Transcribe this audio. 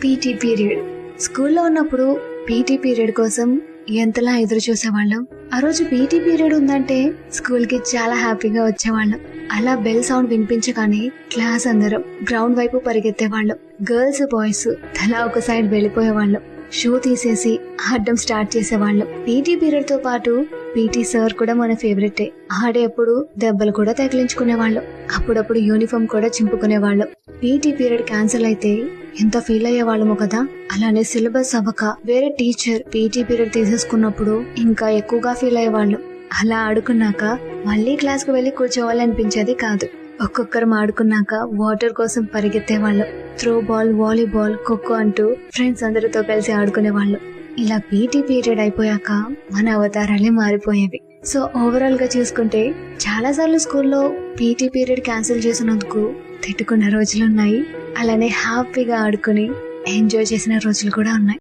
PT period. స్కూల్లో ఉన్నప్పుడు PT period కోసం ఎంతలా ఎదురు చూసేవాళ్ళం. ఆ రోజు పీటీ పీరియడ్ ఉందంటే స్కూల్ కి చాలా హ్యాపీగా వచ్చేవాళ్ళం. అలా బెల్ సౌండ్ వినిపించగానే క్లాస్ అందరం గ్రౌండ్ వైపు పరిగెత్తేవాళ్ళం. గర్ల్స్ బాయ్స్ తలా ఒక సైడ్ వెళ్ళిపోయేవాళ్ళం. షూ తీసేసి ఆడడం స్టార్ట్ చేసేవాళ్ళం. పీటీ పీరియడ్ తో పాటు పీటీ సార్ కూడా మన ఫేవరెటే. ఆడేప్పుడు దెబ్బలు కూడా తగిలించుకునేవాళ్ళం. అప్పుడప్పుడు యూనిఫామ్ కూడా చింపుకునేవాళ్ళం. పీటీ పీరియడ్ క్యాన్సిల్ అయితే ఎంత ఫీల్ అయ్యేవాళ్ళమో కదా. అలానే సిలబస్ అవ్వక వేరే టీచర్ పీటీ పీరియడ్ తీసేసుకున్నప్పుడు ఇంకా ఎక్కువగా ఫీల్ అయ్యేవాళ్ళం. అలా ఆడుకున్నాక మళ్ళీ క్లాస్ కు వెళ్లి కూర్చోవాలనిపించేది కాదు. ఒక్కొక్కరం ఆడుకున్నాక వాటర్ కోసం పరిగెత్తేవాళ్ళం. త్రో బాల్, వాలీబాల్, ఖోఖో అంటూ ఫ్రెండ్స్ అందరితో కలిసి ఆడుకునేవాళ్ళం. ఇలా పీటీ పీరియడ్ అయిపోయాక మన అవతారాలే మారిపోయేవి. సో ఓవరాల్ గా చూసుకుంటే చాలా సార్లు స్కూల్లో పీటీ పీరియడ్ క్యాన్సిల్ చేసినందుకు తిట్టుకున్న రోజులున్నాయి. అలానే హ్యాపీగా ఆడుకుని ఎంజాయ్ చేసిన రోజులు కూడా ఉన్నాయి.